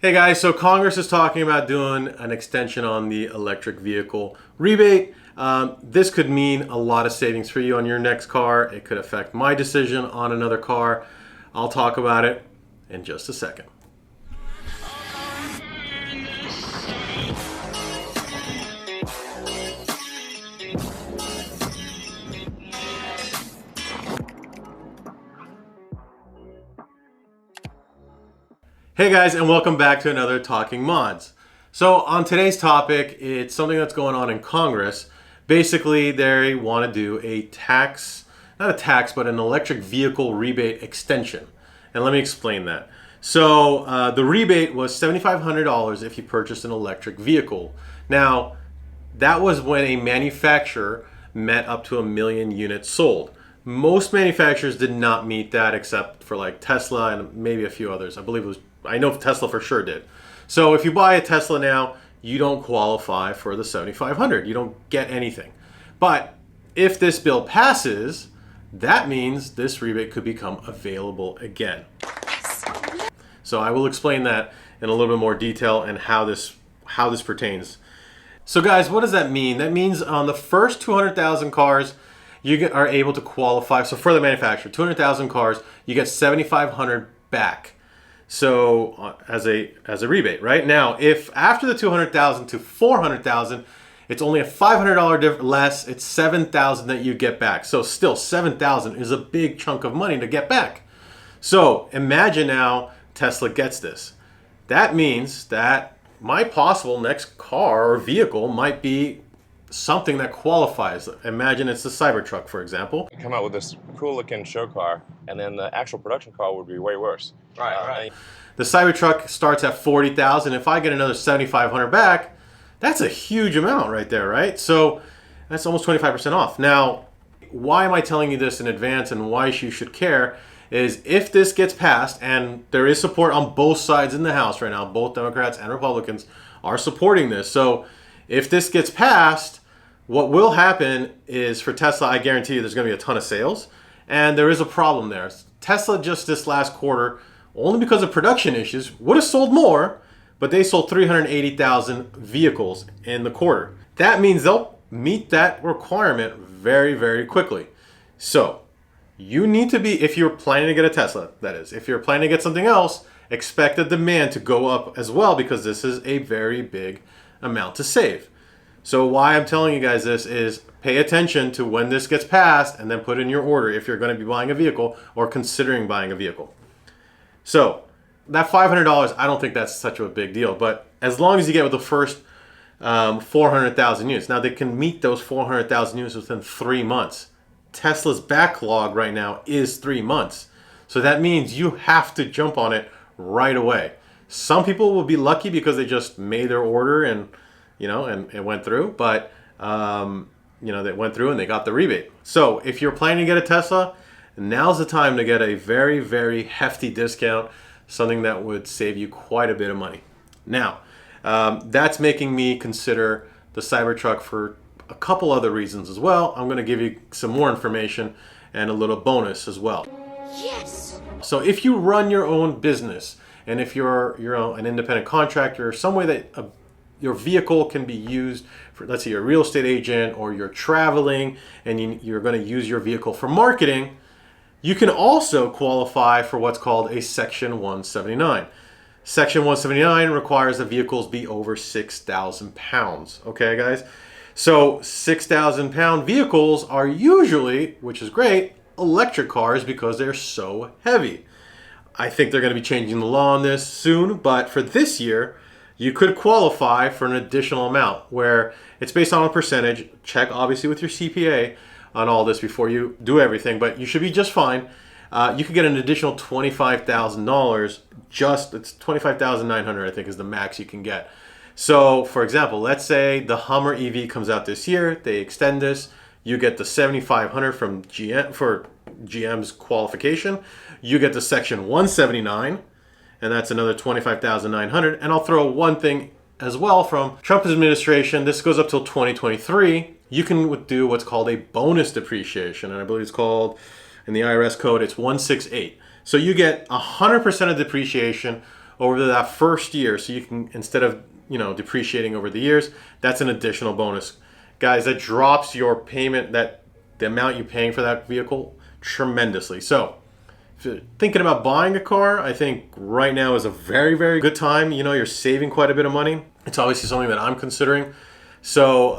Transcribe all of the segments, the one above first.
Hey guys, so Congress is talking about doing an extension on the electric vehicle rebate. This could mean a lot of savings for you on your next car. It could affect my decision on another car. I'll talk about it in just a second. Hey guys, and welcome back to another Talking Mods. So on today's topic, it's something that's going on in Congress. Basically, they want to do a tax, not a tax, but an electric vehicle rebate extension. And let me explain that. So the rebate was $7,500 if you purchased an electric vehicle. Now, that was when a manufacturer met up to 1 million units sold. Most manufacturers did not meet that except for like Tesla and maybe a few others. I know Tesla for sure did. So if you buy a Tesla now, you don't qualify for the $7,500. You don't get anything. But if this bill passes, that means this rebate could become available again. So I will explain that in a little bit more detail and how this pertains. So guys, what does that mean? That means on the first 200,000 cars, you are able to qualify. So for the manufacturer, 200,000 cars, you get $7,500 back. So as a rebate, right? Now, if after the 200,000 to 400,000, it's only a $500 less, it's 7,000 that you get back. So still 7,000 is a big chunk of money to get back. So imagine now Tesla gets this. That means that my possible next car or vehicle might be something that qualifies. Imagine it's the Cybertruck, for example. Come out with this cool looking show car, and then the actual production car would be way worse. Right. The Cybertruck starts at 40,000. If I get another 7,500 back, that's a huge amount right there, right? So that's almost 25% off. Now, why am I telling you this in advance and why you should care is if this gets passed, and there is support on both sides in the House right now, both Democrats and Republicans are supporting this. So if this gets passed, what will happen is for Tesla, I guarantee you there's going to be a ton of sales. And there is a problem there. Tesla just this last quarter, only because of production issues, would have sold more, but they sold 380,000 vehicles in the quarter. That means they'll meet that requirement very, very quickly. So you need to be, if you're planning to get a Tesla, that is, if you're planning to get something else, expect the demand to go up as well because this is a very big amount to save. So why I'm telling you guys this is pay attention to when this gets passed and then put in your order if you're going to be buying a vehicle or considering buying a vehicle. So that $500, I don't think that's such a big deal. But as long as you get with the first 400,000 units. Now they can meet those 400,000 units within 3 months. Tesla's backlog right now is 3 months. So that means you have to jump on it right away. Some people will be lucky because they just made their order and it went through, but they went through and they got the rebate. So if you're planning to get a Tesla, now's the time to get a very, very hefty discount, something that would save you quite a bit of money. Now, that's making me consider the Cybertruck for a couple other reasons as well. I'm going to give you some more information and a little bonus as well. Yes! So if you run your own business, and if you're an independent contractor, some way that your vehicle can be used for, let's say you're a real estate agent or you're traveling and you're going to use your vehicle for marketing, you can also qualify for what's called a Section 179. Section 179 requires that vehicles be over 6,000 pounds. Okay, guys? So 6,000 pound vehicles are usually, which is great, electric cars because they're so heavy. I think they're going to be changing the law on this soon, but for this year, you could qualify for an additional amount where it's based on a percentage. Check obviously with your CPA on all this before you do everything, but you should be just fine. You could get an additional $25,000. It's $25,900 I think is the max you can get. So for example, let's say the Hummer EV comes out this year. They extend this. You get the $7,500 from GM for GM's qualification. You get the Section 179. And that's another $25,900. And I'll throw one thing as well from Trump's administration. This goes up till 2023. You can do what's called a bonus depreciation. And I believe it's called, in the IRS code, it's 168. So you get 100% of depreciation over that first year, so you can, instead of depreciating over the years, that's an additional bonus, guys. That drops your payment, that the amount you're paying for that vehicle, tremendously. So if you're thinking about buying a car, I think right now is a very, very good time. You're saving quite a bit of money. It's obviously something that I'm considering. So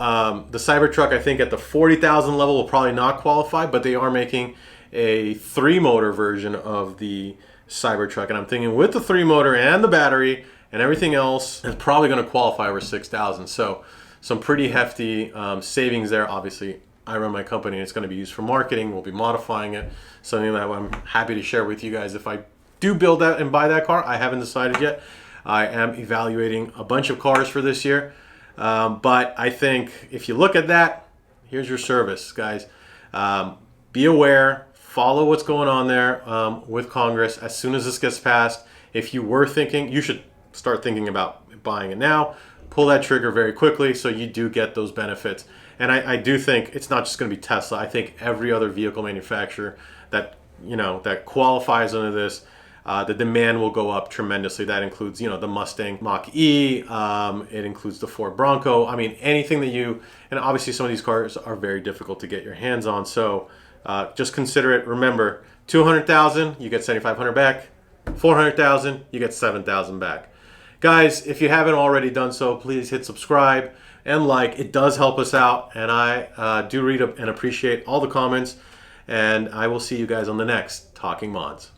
the Cybertruck, I think at the 40,000 level will probably not qualify, but they are making a 3-motor version of the Cybertruck, and I'm thinking with the 3-motor and the battery and everything else, it's probably going to qualify over 6,000. So some pretty hefty savings there. Obviously, I run my company and it's going to be used for marketing. We'll be modifying it, something that I'm happy to share with you guys if I do build that and buy that car. I haven't decided yet. I am evaluating a bunch of cars for this year. But I think if you look at that, here's your service, guys. Be aware, follow what's going on there with Congress. As soon as this gets passed, if you were thinking, you should start thinking about buying it now. Pull that trigger very quickly so you do get those benefits. And I do think it's not just going to be Tesla. I think every other vehicle manufacturer that that qualifies under this, the demand will go up tremendously. That includes, the Mustang Mach-E. It includes the Ford Bronco. I mean, anything that and obviously some of these cars are very difficult to get your hands on. So just consider it. Remember, 200,000, you get 7,500 back. 400,000, you get 7,000 back. Guys, if you haven't already done so, please hit subscribe and like. It does help us out, and I do read and appreciate all the comments. And I will see you guys on the next Talking Mods.